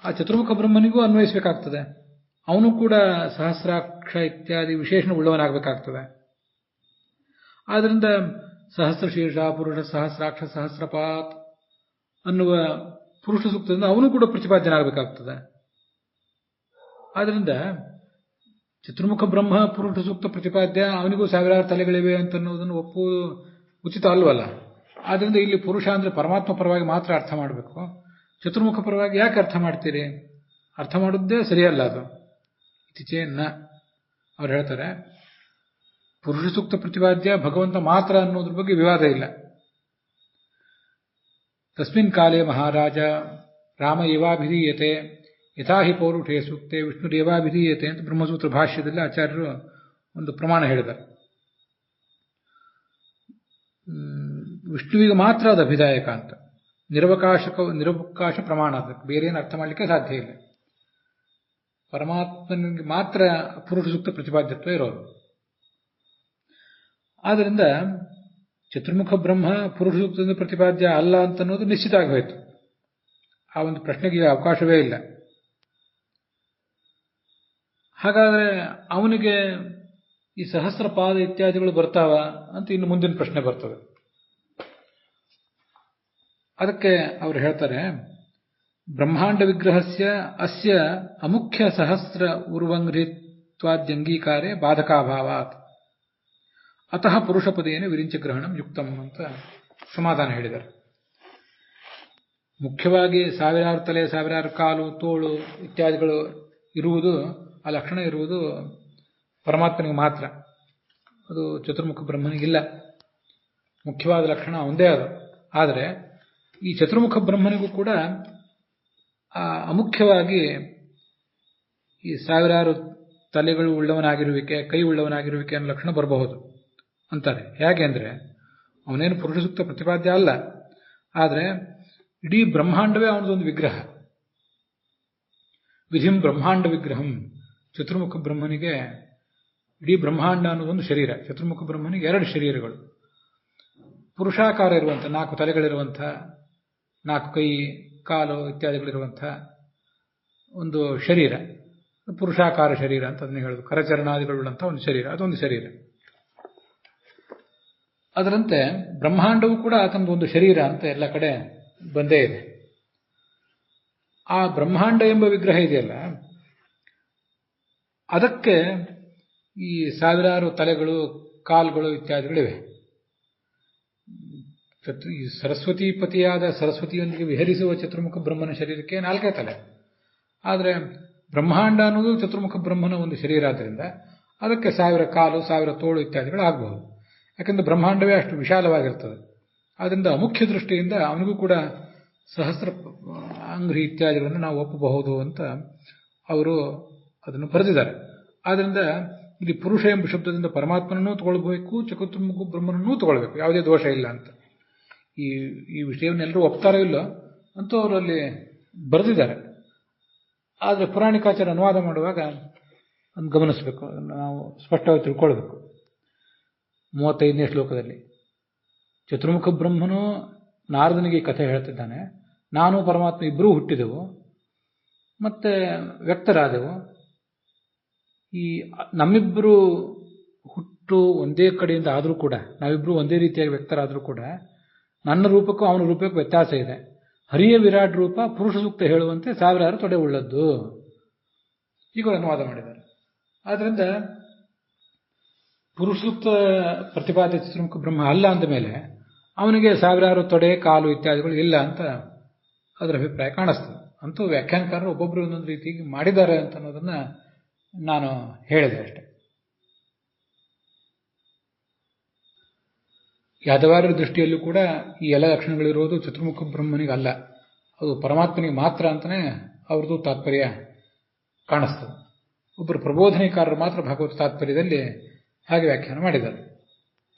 ಆ ಚತುರ್ಮುಖ ಬ್ರಹ್ಮನಿಗೂ ಅನ್ವಯಿಸಬೇಕಾಗ್ತದೆ. ಅವನು ಕೂಡ ಸಹಸ್ರಾಕ್ಷ ಇತ್ಯಾದಿ ವಿಶೇಷಣ ಉಳ್ಳವನಾಗಬೇಕಾಗ್ತದೆ. ಆದ್ದರಿಂದ ಸಹಸ್ರ ಶೀರ್ಷ ಪುರುಷ ಸಹಸ್ರಾಕ್ಷ ಸಹಸ್ರಪಾತ್ ಅನ್ನುವ ಪುರುಷ ಸೂಕ್ತದಿಂದ ಅವನು ಕೂಡ ಪ್ರತಿಪಾದ್ಯನಾಗಬೇಕಾಗ್ತದೆ. ಆದ್ದರಿಂದ ಚತುರ್ಮುಖ ಬ್ರಹ್ಮ ಪುರುಷ ಸೂಕ್ತ ಪ್ರತಿಪಾದ್ಯ, ಅವನಿಗೂ ಸಾವಿರಾರು ತಲೆಗಳಿವೆ ಅಂತನ್ನುವುದನ್ನು ಒಪ್ಪುವುದು ಉಚಿತ ಅಲ್ವಲ್ಲ. ಆದ್ದರಿಂದ ಇಲ್ಲಿ ಪುರುಷ ಅಂದರೆ ಪರಮಾತ್ಮ ಪರವಾಗಿ ಮಾತ್ರ ಅರ್ಥ ಮಾಡಬೇಕು. ಚತುರ್ಮುಖ ಪರವಾಗಿ ಯಾಕೆ ಅರ್ಥ ಮಾಡ್ತೀರಿ? ಅರ್ಥ ಮಾಡುವುದೇ ಸರಿಯಲ್ಲ ಅದು. ಇತ್ತೀಚೆನ ಅವ್ರು ಹೇಳ್ತಾರೆ, ಪುರುಷ ಸೂಕ್ತ ಪ್ರತಿಪಾದ್ಯ ಭಗವಂತ ಮಾತ್ರ ಅನ್ನೋದ್ರ ಬಗ್ಗೆ ವಿವಾದ ಇಲ್ಲ. ತಸ್ಮಿನ್ ಕಾಲೇ ಮಹಾರಾಜ ರಾಮ ಏವಾಭಿಧೀಯತೆ ಯಥಾ ಹಿ ಪೌರುಷೇ ಸೂಕ್ತೆ ವಿಷ್ಣುರೇವಾಭಿಧೀಯತೆ ಅಂತ ಬ್ರಹ್ಮಸೂತ್ರ ಭಾಷ್ಯದಲ್ಲಿ ಆಚಾರ್ಯರು ಒಂದು ಪ್ರಮಾಣ ಹೇಳಿದ್ದಾರೆ. ವಿಷ್ಣುವಿಗೆ ಮಾತ್ರ ಅದು ಅಭಿದಾಯಕ ಅಂತ, ನಿರವಕಾಶ ಪ್ರಮಾಣ. ಅದಕ್ಕೆ ಬೇರೆ ಏನು ಅರ್ಥ ಮಾಡಲಿಕ್ಕೆ ಸಾಧ್ಯ ಇಲ್ಲ. ಪರಮಾತ್ಮನಿಗೆ ಮಾತ್ರ ಪುರುಷ ಸೂಕ್ತ ಪ್ರತಿಪಾದ್ಯತ್ವ ಇರೋದು. ಆದ್ದರಿಂದ ಚತುರ್ಮುಖ ಬ್ರಹ್ಮ ಪುರುಷ ಸೂಕ್ತದಿಂದ ಪ್ರತಿಪಾದ್ಯ ಅಲ್ಲ ಅಂತನ್ನೋದು ನಿಶ್ಚಿತ ಆಗೋಯ್ತು. ಆ ಒಂದು ಪ್ರಶ್ನೆಗೆ ಅವಕಾಶವೇ ಇಲ್ಲ. ಹಾಗಾದರೆ ಅವನಿಗೆ ಈ ಸಹಸ್ರಪಾದ ಇತ್ಯಾದಿಗಳು ಬರ್ತಾವ ಅಂತ ಇನ್ನು ಮುಂದಿನ ಪ್ರಶ್ನೆ ಬರ್ತದೆ. ಅದಕ್ಕೆ ಅವರು ಹೇಳ್ತಾರೆ, ಬ್ರಹ್ಮಾಂಡ ವಿಗ್ರಹಸ್ಯ ಅಸ್ಯ ಅಮುಖ್ಯ ಸಹಸ್ರ ಉರ್ವಂಗ್ರಿತ್ವಾದ್ಯಂಗೀಕಾರೇ ಬಾಧಕಾಭಾವಾತ್ ಅತಃ ಪುರುಷಪದೇನ ವಿರಿಂಚ ಗ್ರಹಣಂ ಯುಕ್ತಂ ಅಂತ ಸಮಾಧಾನ ಹೇಳಿದ್ದಾರೆ. ಮುಖ್ಯವಾಗಿ ಸಾವಿರಾರು ತಲೆ, ಸಾವಿರಾರು ಕಾಲು, ತೋಳು ಇತ್ಯಾದಿಗಳು ಇರುವುದು, ಆ ಲಕ್ಷಣ ಇರುವುದು ಪರಮಾತ್ಮನಿಗೆ ಮಾತ್ರ. ಅದು ಚತುರ್ಮುಖ ಬ್ರಹ್ಮನಿಗಿಲ್ಲ. ಮುಖ್ಯವಾದ ಲಕ್ಷಣ ಒಂದೇ ಅದು. ಆದರೆ ಈ ಚತುರ್ಮುಖ ಬ್ರಹ್ಮನಿಗೂ ಕೂಡ ಅಮುಖ್ಯವಾಗಿ ಈ ಸಾವಿರಾರು ತಲೆಗಳು ಉಳ್ಳವನಾಗಿರುವಿಕೆ, ಕೈ ಉಳ್ಳವನಾಗಿರುವಿಕೆ ಅನ್ನೋ ಲಕ್ಷಣ ಬರಬಹುದು ಅಂತಾರೆ. ಹೇಗೆ ಅಂದರೆ, ಅವನೇನು ಪುರುಷ ಸೂಕ್ತ ಪ್ರತಿಪಾದ್ಯ ಅಲ್ಲ, ಆದರೆ ಇಡೀ ಬ್ರಹ್ಮಾಂಡವೇ ಅವನದೊಂದು ವಿಗ್ರಹ. ವಿಧಿಂ ಬ್ರಹ್ಮಾಂಡ ವಿಗ್ರಹಂ. ಚತುರ್ಮುಖ ಬ್ರಹ್ಮನಿಗೆ ಇಡೀ ಬ್ರಹ್ಮಾಂಡ ಅನ್ನೋದೊಂದು ಶರೀರ. ಚತುರ್ಮುಖ ಬ್ರಹ್ಮನಿಗೆ 2 ಶರೀರಗಳು. ಪುರುಷಾಕಾರ ಇರುವಂಥ 4 ತಲೆಗಳಿರುವಂಥ, 4 ಕೈ, ಕಾಲು ಇತ್ಯಾದಿಗಳಿರುವಂಥ ಒಂದು ಶರೀರ, ಪುರುಷಾಕಾರ ಶರೀರ ಅಂತ ಅದನ್ನ ಹೇಳೋದು. ಕರಚರಣಾದಿಗಳುಳ್ಳಂಥ ಒಂದು ಶರೀರ, ಅದೊಂದು ಶರೀರ. ಅದರಂತೆ ಬ್ರಹ್ಮಾಂಡವೂ ಕೂಡ ಆತನದು ಒಂದು ಶರೀರ ಅಂತ ಎಲ್ಲ ಕಡೆ ಬಂದೇ ಇದೆ. ಆ ಬ್ರಹ್ಮಾಂಡ ಎಂಬ ವಿಗ್ರಹ ಇದೆಯಲ್ಲ, ಅದಕ್ಕೆ ಈ ಸಾವಿರಾರು ತಲೆಗಳು, ಕಾಲುಗಳು ಇತ್ಯಾದಿಗಳಿವೆ. ಈ ಸರಸ್ವತಿಪತಿಯಾದ ಸರಸ್ವತಿಯೊಂದಿಗೆ ವಿಹರಿಸುವ ಚತುರ್ಮುಖ ಬ್ರಹ್ಮನ ಶರೀರಕ್ಕೆ 4 ತಲೆ. ಆದರೆ ಬ್ರಹ್ಮಾಂಡ ಅನ್ನೋದು ಚತುರ್ಮುಖ ಬ್ರಹ್ಮನ ಒಂದು ಶರೀರ ಆದ್ದರಿಂದ ಅದಕ್ಕೆ 1000 ಕಾಲು, 1000 ತೋಳು ಇತ್ಯಾದಿಗಳು ಆಗಬಹುದು. ಯಾಕಂದರೆ ಬ್ರಹ್ಮಾಂಡವೇ ಅಷ್ಟು ವಿಶಾಲವಾಗಿರ್ತದೆ. ಆದ್ದರಿಂದ ಮುಖ್ಯ ದೃಷ್ಟಿಯಿಂದ ಅವನಿಗೂ ಕೂಡ ಸಹಸ್ರ ಅಂಗ್ರಿ ಇತ್ಯಾದಿಗಳನ್ನು ನಾವು ಒಪ್ಪಬಹುದು ಅಂತ ಅವರು ಅದನ್ನು ಬರೆದಿದ್ದಾರೆ. ಆದ್ದರಿಂದ ಇಲ್ಲಿ ಪುರುಷ ಎಂಬ ಶಬ್ದದಿಂದ ಪರಮಾತ್ಮನನ್ನೂ ತಗೊಳ್ಬೇಕು, ಚತುರ್ಮುಖ ಬ್ರಹ್ಮನನ್ನೂ ತಗೊಳ್ಬೇಕು, ಯಾವುದೇ ದೋಷ ಇಲ್ಲ ಅಂತ. ಈ ವಿಷಯವನ್ನೆಲ್ಲರೂ ಒಪ್ತಾರೋ ಇಲ್ಲೋ ಅಂತೂ ಅವರು ಅಲ್ಲಿ ಬರೆದಿದ್ದಾರೆ. ಆದರೆ ಪುರಾಣಿಕಾಚಾರ್ಯ ಅನುವಾದ ಮಾಡುವಾಗ ಅದನ್ನು ಗಮನಿಸಬೇಕು, ಅದನ್ನು ನಾವು ಸ್ಪಷ್ಟವಾಗಿ ತಿಳ್ಕೊಳ್ಬೇಕು. 35ನೇ ಶ್ಲೋಕದಲ್ಲಿ ಚತುರ್ಮುಖ ಬ್ರಹ್ಮನು ನಾರದನಿಗೆ ಕಥೆ ಹೇಳ್ತಿದ್ದಾನೆ. ನಾನು ಪರಮಾತ್ಮ ಇಬ್ಬರೂ ಹುಟ್ಟಿದೆವು, ಮತ್ತೆ ವ್ಯಕ್ತರಾದೆವು. ಈ ನಮ್ಮಿಬ್ಬರು ಹುಟ್ಟು ಒಂದೇ ಕಡೆಯಿಂದ ಆದರೂ ಕೂಡ, ನಾವಿಬ್ಬರು ಒಂದೇ ರೀತಿಯಾಗಿ ವ್ಯಕ್ತರಾದರೂ ಕೂಡ ನನ್ನ ರೂಪಕ್ಕೂ ಅವನ ರೂಪಕ್ಕೂ ವ್ಯತ್ಯಾಸ ಇದೆ. ಹರಿಯ ವಿರಾಟ್ ರೂಪ ಪುರುಷ ಸೂಕ್ತ ಹೇಳುವಂತೆ ಸಾವಿರಾರು ತೊಡೆ ಉಳ್ಳದ್ದು, ಈಗ ಅನುವಾದ ಮಾಡಿದ್ದಾರೆ. ಆದ್ದರಿಂದ ಪುರುಷ ಸೂಕ್ತ ಪ್ರತಿಪಾದ್ಯ ಚತುರ್ಮುಖ ಬ್ರಹ್ಮ ಅಲ್ಲ ಅಂದ ಮೇಲೆ ಅವನಿಗೆ ಸಾವಿರಾರು ತೊಡೆ, ಕಾಲು ಇತ್ಯಾದಿಗಳು ಇಲ್ಲ ಅಂತ ಅದರ ಅಭಿಪ್ರಾಯ ಕಾಣಿಸ್ತದೆ. ಅಂತೂ ವ್ಯಾಖ್ಯಾನಕಾರರು ಒಬ್ಬೊಬ್ಬರು ಒಂದೊಂದು ರೀತಿಯಾಗಿ ಮಾಡಿದ್ದಾರೆ ಅಂತ ಅನ್ನೋದನ್ನ ನಾನು ಹೇಳಿದೆ ಅಷ್ಟೆ. ಯಾದವಾರ್ಯರ ದೃಷ್ಟಿಯಲ್ಲೂ ಕೂಡ ಈ ಎಲ್ಲ ಲಕ್ಷಣಗಳಿರೋದು ಚತುರ್ಮುಖ ಬ್ರಹ್ಮನಿಗಲ್ಲ, ಅದು ಪರಮಾತ್ಮನಿಗೆ ಮಾತ್ರ ಅಂತಲೇ ಅವ್ರದ್ದು ತಾತ್ಪರ್ಯ ಕಾಣಿಸ್ತದೆ. ಒಬ್ಬರು ಪ್ರಬೋಧನೆಕಾರರು ಮಾತ್ರ ಭಾಗವತ ತಾತ್ಪರ್ಯದಲ್ಲಿ ಹಾಗೆ ವ್ಯಾಖ್ಯಾನ ಮಾಡಿದ್ದಾರೆ.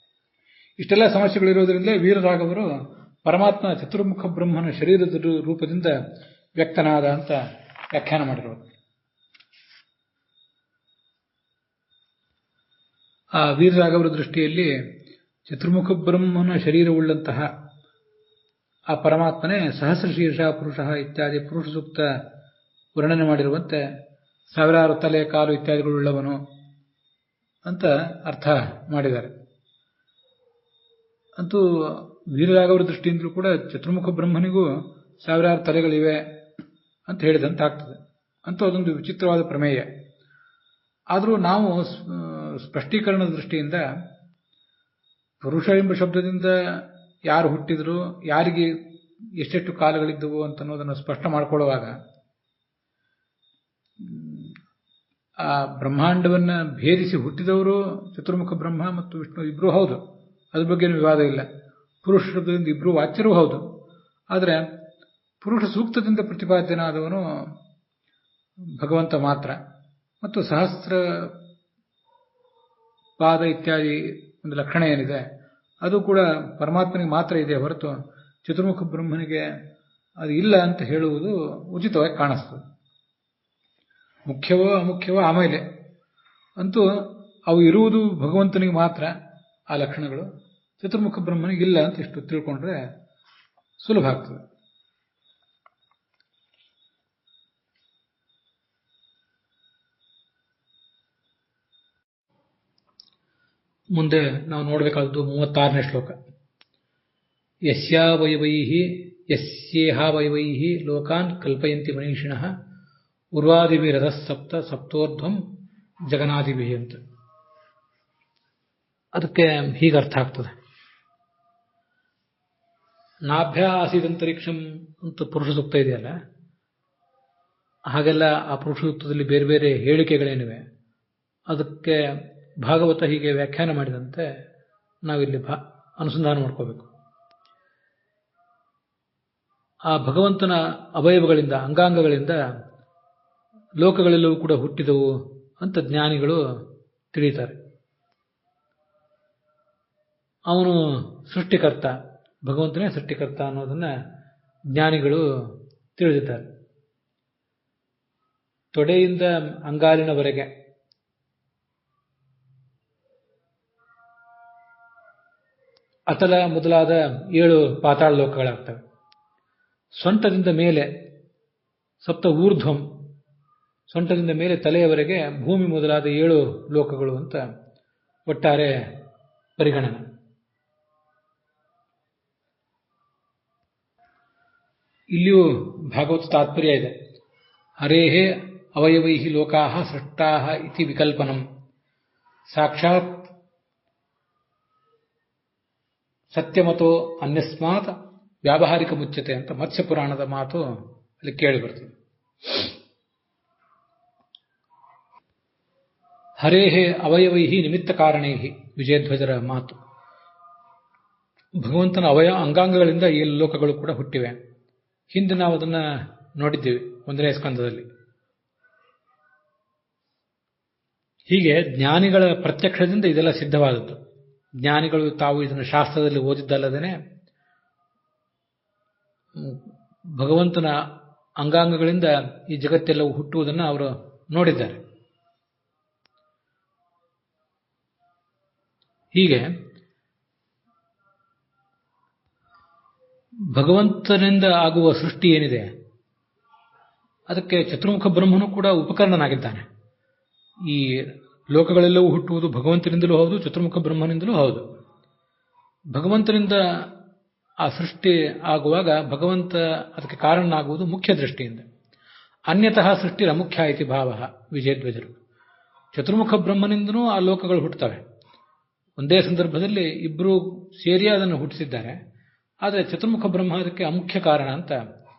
ಇಷ್ಟೆಲ್ಲ ಸಮಸ್ಯೆಗಳಿರೋದ್ರಿಂದ ವೀರರಾಘವರು ಪರಮಾತ್ಮ ಚತುರ್ಮುಖ ಬ್ರಹ್ಮನ ಶರೀರದ ರೂಪದಿಂದ ವ್ಯಕ್ತನಾದ ಅಂತ ವ್ಯಾಖ್ಯಾನ ಮಾಡಿರೋದು. ಆ ವೀರರಾಘವರ ದೃಷ್ಟಿಯಲ್ಲಿ ಚತುರ್ಮುಖ ಬ್ರಹ್ಮನ ಶರೀರವುಳ್ಳಂತಹ ಆ ಪರಮಾತ್ಮನೇ ಸಹಸ್ರ ಶೀರ್ಷ ಪುರುಷ ಇತ್ಯಾದಿ ಪುರುಷ ಸೂಕ್ತ ವರ್ಣನೆ ಮಾಡಿರುವಂತೆ ಸಾವಿರಾರು ತಲೆ, ಕಾಲು ಇತ್ಯಾದಿಗಳುಳ್ಳವನು ಅಂತ ಅರ್ಥ ಮಾಡಿದ್ದಾರೆ. ಅಂತೂ ವೀರರಾಘವರ ದೃಷ್ಟಿಯಿಂದಲೂ ಕೂಡ ಚತುರ್ಮುಖ ಬ್ರಹ್ಮನಿಗೂ ಸಾವಿರಾರು ತಲೆಗಳಿವೆ ಅಂತ ಹೇಳಿದಂತೆ ಆಗ್ತದೆ. ಅಂತೂ ಅದೊಂದು ವಿಚಿತ್ರವಾದ ಪ್ರಮೇಯ. ಆದರೂ ನಾವು ಸ್ಪಷ್ಟೀಕರಣದ ದೃಷ್ಟಿಯಿಂದ ಪುರುಷ ಎಂಬ ಶಬ್ದದಿಂದ ಯಾರು ಹುಟ್ಟಿದ್ರು, ಯಾರಿಗೆ ಎಷ್ಟೆಷ್ಟು ಕಾಲಗಳಿದ್ದವು ಅಂತ ಅನ್ನೋದನ್ನು ಸ್ಪಷ್ಟ ಮಾಡಿಕೊಳ್ಳುವಾಗ ಆ ಬ್ರಹ್ಮಾಂಡವನ್ನು ಭೇದಿಸಿ ಹುಟ್ಟಿದವರು ಚತುರ್ಮುಖ ಬ್ರಹ್ಮ ಮತ್ತು ವಿಷ್ಣು ಇಬ್ಬರೂ ಹೌದು, ಅದ್ರ ಬಗ್ಗೆ ವಿವಾದ ಇಲ್ಲ. ಪುರುಷ ಶಬ್ದದಿಂದ ಇಬ್ಬರೂ ವಾಚ್ಯರೂ ಹೌದು. ಆದರೆ ಪುರುಷ ಸೂಕ್ತದಿಂದ ಪ್ರತಿಪಾದ್ಯನಾದವನು ಭಗವಂತ ಮಾತ್ರ, ಮತ್ತು ಸಹಸ್ರ ಪಾದ ಇತ್ಯಾದಿ ಒಂದು ಲಕ್ಷಣ ಏನಿದೆ ಅದು ಕೂಡ ಪರಮಾತ್ಮನಿಗೆ ಮಾತ್ರ ಇದೆ ಹೊರತು ಚತುರ್ಮುಖ ಬ್ರಹ್ಮನಿಗೆ ಅದು ಇಲ್ಲ ಅಂತ ಹೇಳುವುದು ಉಚಿತವಾಗಿ ಕಾಣಿಸ್ತದೆ. ಮುಖ್ಯವೋ ಅಮುಖ್ಯವೋ ಆಮೇಲೆ, ಅಂತೂ ಅವು ಇರುವುದು ಭಗವಂತನಿಗೆ ಮಾತ್ರ ಆ ಲಕ್ಷಣಗಳು, ಚತುರ್ಮುಖ ಬ್ರಹ್ಮನಿಗೆ ಇಲ್ಲ ಅಂತ ಇಷ್ಟು ತಿಳ್ಕೊಂಡ್ರೆ ಸುಲಭ ಆಗ್ತದೆ. ಮುಂದೆ ನಾವು ನೋಡಬೇಕಾದದ್ದು 36ನೇ ಶ್ಲೋಕ. ಯಸ್ಯೇಹಾ ವೈವೈಹಿ ಲೋಕಾನ್ ಕಲ್ಪಯಂತಿ ಮನೀಷಿಣಃ ಉರ್ವಾದಿಭಿರಥ ಸಪ್ತೋರ್ಧ್ವಂ ಜಗನಾದಿಭಿ ಅಂತ. ಅದಕ್ಕೆ ಹೀಗರ್ಥ ಆಗ್ತದೆ. ನಾಭ್ಯ ಆಸೀದಂತರಿಕ್ಷಂ ಅಂತ ಪುರುಷ ಸೂಕ್ತ ಇದೆಯಲ್ಲ, ಹಾಗೆಲ್ಲ ಆ ಪುರುಷ ಸೂಕ್ತದಲ್ಲಿ ಬೇರೆ ಬೇರೆ ಹೇಳಿಕೆಗಳೇನಿವೆ ಅದಕ್ಕೆ ಭಾಗವತ ಹೀಗೆ ವ್ಯಾಖ್ಯಾನ ಮಾಡಿದಂತೆ ನಾವಿಲ್ಲಿ ಅನುಸಂಧಾನ ಮಾಡ್ಕೋಬೇಕು. ಆ ಭಗವಂತನ ಅವಯವಗಳಿಂದ, ಅಂಗಾಂಗಗಳಿಂದ ಲೋಕಗಳೆಲ್ಲವೂ ಕೂಡ ಹುಟ್ಟಿದವು ಅಂತ ಜ್ಞಾನಿಗಳು ತಿಳಿತಾರೆ. ಅವನು ಸೃಷ್ಟಿಕರ್ತ, ಭಗವಂತನೇ ಸೃಷ್ಟಿಕರ್ತ ಅನ್ನೋದನ್ನ ಜ್ಞಾನಿಗಳು ತಿಳಿದಿದ್ದಾರೆ. ತೊಡೆಯಿಂದ ಅಂಗಾಲಿನವರೆಗೆ ಅತಲ ಮೊದಲಾದ 7 ಪಾತಾಳ ಲೋಕಗಳಾಗ್ತವೆ. ಸೊಂಟದಿಂದ ಮೇಲೆ ಸಪ್ತ ಊರ್ಧ್ವಂ, ಸೊಂಟದಿಂದ ಮೇಲೆ ತಲೆಯವರೆಗೆ ಭೂಮಿ ಮೊದಲಾದ 7 ಲೋಕಗಳು ಅಂತ ಒಟ್ಟಾರೆ ಪರಿಗಣನೆ. ಇಲ್ಲಿಯೂ ಭಾಗವತ ತಾತ್ಪರ್ಯ ಇದೆ. ಹರೇಹೇ ಅವಯವೈಹಿ ಲೋಕಾಹ ಸೃಷ್ಟಾಹ ಇತಿ ವಿಕಲ್ಪನಂ ಸಾಕ್ಷಾತ್ ಸತ್ಯಮತೋ ಅನ್ಯಸ್ಮಾತ್ ವ್ಯಾವಹಾರಿಕ ಮುಚ್ಚತೆ ಅಂತ ಮತ್ಸ್ಯ ಪುರಾಣದ ಮಾತು ಅಲ್ಲಿ ಕೇಳಿ ಬರ್ತದೆ. ಹರೇಹೇ ಅವಯವೈಹಿ ನಿಮಿತ್ತ ಕಾರಣೈಹಿ, ವಿಜಯಧ್ವಜರ ಮಾತು. ಭಗವಂತನ ಅಂಗಾಂಗಗಳಿಂದ ಈ ಲೋಕಗಳು ಕೂಡ ಹುಟ್ಟಿವೆ. ಹಿಂದೆ ನಾವು ಅದನ್ನು ನೋಡಿದ್ದೀವಿ 1ನೇ ಸ್ಕಂದದಲ್ಲಿ. ಹೀಗೆ ಜ್ಞಾನಿಗಳ ಪ್ರತ್ಯಕ್ಷದಿಂದ ಇದೆಲ್ಲ ಸಿದ್ಧವಾದದ್ದು. ಜ್ಞಾನಿಗಳು ತಾವು ಇದನ್ನು ಶಾಸ್ತ್ರದಲ್ಲಿ ಓದಿದ್ದಲ್ಲದೇ ಭಗವಂತನ ಅಂಗಾಂಗಗಳಿಂದ ಈ ಜಗತ್ತೆಲ್ಲವೂ ಹುಟ್ಟುವುದನ್ನು ಅವರು ನೋಡಿದ್ದಾರೆ. ಹೀಗೆ ಭಗವಂತನಿಂದ ಆಗುವ ಸೃಷ್ಟಿ ಏನಿದೆ ಅದಕ್ಕೆ ಚತುರ್ಮುಖ ಬ್ರಹ್ಮನು ಕೂಡ ಉಪಕರಣನಾಗಿದ್ದಾನೆ. ಈ ಲೋಕಗಳೆಲ್ಲವೂ ಹುಟ್ಟುವುದು ಭಗವಂತನಿಂದಲೂ ಹೌದು, ಚತುರ್ಮುಖ ಬ್ರಹ್ಮನಿಂದಲೂ ಹೌದು. ಭಗವಂತನಿಂದ ಆ ಸೃಷ್ಟಿ ಆಗುವಾಗ ಭಗವಂತ ಅದಕ್ಕೆ ಕಾರಣನಾಗುವುದು ಮುಖ್ಯ ದೃಷ್ಟಿಯಿಂದ. ಅನ್ಯತಃ ಸೃಷ್ಟಿರ ಮುಖ್ಯ ಇತಿ ಭಾವ ವಿಜಯಧ್ವಜರು. ಚತುರ್ಮುಖ ಬ್ರಹ್ಮನಿಂದನೂ ಆ ಲೋಕಗಳು ಹುಟ್ಟುತ್ತವೆ. ಒಂದೇ ಸಂದರ್ಭದಲ್ಲಿ ಇಬ್ಬರು ಸೇರಿ ಅದನ್ನು ಹುಟ್ಟಿಸಿದ್ದಾರೆ. ಆದರೆ ಚತುರ್ಮುಖ ಬ್ರಹ್ಮ ಅದಕ್ಕೆ ಅಮುಖ್ಯ ಕಾರಣ ಅಂತ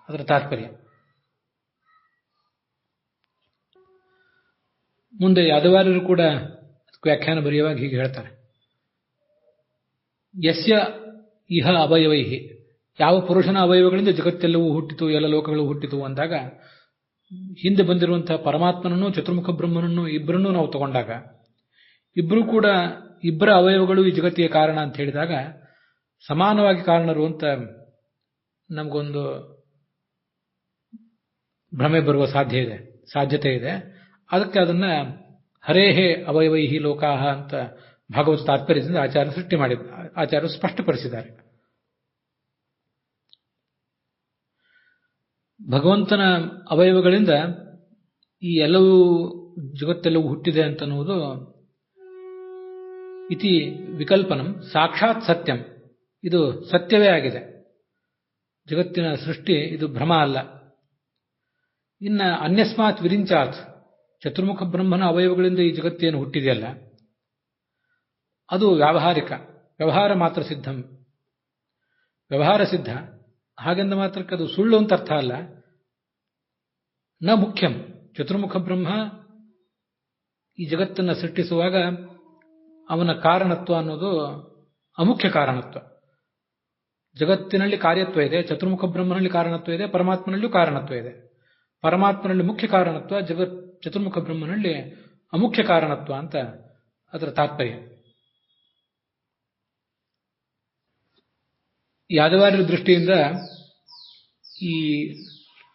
ಅದರ ತಾತ್ಪರ್ಯ. ಮುಂದೆ ಯಾದವಾರ್ಯರು ಕೂಡ ವ್ಯಾಖ್ಯಾನ ಬರೆಯುವಾಗ ಹೀಗೆ ಹೇಳ್ತಾರೆ: ಯಸ್ಯ ಇಹ ಅವಯವೈಹಿ, ಯಾವ ಪುರುಷನ ಅವಯವಗಳಿಂದ ಜಗತ್ತೆಲ್ಲವೂ ಹುಟ್ಟಿತು, ಎಲ್ಲ ಲೋಕಗಳು ಹುಟ್ಟಿತು ಅಂದಾಗ ಹಿಂದೆ ಬಂದಿರುವಂತಹ ಪರಮಾತ್ಮನನ್ನು ಚತುರ್ಮುಖ ಬ್ರಹ್ಮನನ್ನು ಇಬ್ಬರನ್ನೂ ನಾವು ತಗೊಂಡಾಗ ಇಬ್ಬರೂ ಕೂಡ ಇಬ್ಬರ ಅವಯವಗಳು ಈ ಜಗತ್ತಿಗೆ ಕಾರಣ ಅಂತ ಹೇಳಿದಾಗ ಸಮಾನವಾಗಿ ಕಾರಣರು ಅಂತ ನಮಗೊಂದು ಭ್ರಮೆ ಬರುವ ಸಾಧ್ಯತೆ ಇದೆ. ಅದಕ್ಕೆ ಅದನ್ನ ಹರೇಹೇ ಅವಯವೈಹಿ ಲೋಕಾಹ ಅಂತ ಭಾಗವತ ತಾತ್ಪರ್ಯದಿಂದ ಆಚಾರ್ಯರು ಸ್ಪಷ್ಟಪಡಿಸಿದ್ದಾರೆ. ಭಗವಂತನ ಅವಯವಗಳಿಂದ ಈ ಎಲ್ಲವೂ ಜಗತ್ತೆಲ್ಲವೂ ಹುಟ್ಟಿದೆ ಅಂತನ್ನುವುದು ಇತಿ ವಿಕಲ್ಪನಂ ಸಾಕ್ಷಾತ್ ಸತ್ಯಂ, ಇದು ಸತ್ಯವೇ ಆಗಿದೆ. ಜಗತ್ತಿನ ಸೃಷ್ಟಿ ಇದು ಭ್ರಮ ಅಲ್ಲ. ಇನ್ನು ಅನ್ಯಸ್ಮಾತ್ ವಿರಿಂಚಾತ್, ಚತುರ್ಮುಖ ಬ್ರಹ್ಮನ ಅವಯವಗಳಿಂದ ಈ ಜಗತ್ತೇನು ಹುಟ್ಟಿದೆಯಲ್ಲ ಅದು ವ್ಯಾವಹಾರಿಕ, ವ್ಯವಹಾರ ಮಾತ್ರ ಸಿದ್ಧಂ, ವ್ಯವಹಾರ ಸಿದ್ಧ. ಹಾಗೆಂದ ಮಾತ್ರಕ್ಕೆ ಅದು ಸುಳ್ಳು ಅಂತ ಅರ್ಥ ಅಲ್ಲ. ನ ಮುಖ್ಯಂ, ಚತುರ್ಮುಖ ಬ್ರಹ್ಮ ಈ ಜಗತ್ತನ್ನು ಸೃಷ್ಟಿಸುವಾಗ ಅವನ ಕಾರಣತ್ವ ಅನ್ನೋದು ಅಮುಖ್ಯ ಕಾರಣತ್ವ. ಜಗತ್ತಿನಲ್ಲಿ ಕಾರ್ಯತ್ವ ಇದೆ, ಚತುರ್ಮುಖ ಬ್ರಹ್ಮನಲ್ಲಿ ಕಾರಣತ್ವ ಇದೆ, ಪರಮಾತ್ಮನಲ್ಲೂ ಕಾರಣತ್ವ ಇದೆ. ಪರಮಾತ್ಮನಲ್ಲಿ ಮುಖ್ಯ ಕಾರಣತ್ವ, ಚತುರ್ಮುಖ ಬ್ರಹ್ಮನಲ್ಲಿ ಅಮುಖ್ಯ ಕಾರಣತ್ವ ಅಂತ ಅದರ ತಾತ್ಪರ್ಯ. ಯಾದವಾರ್ಯರ ದೃಷ್ಟಿಯಿಂದ ಈ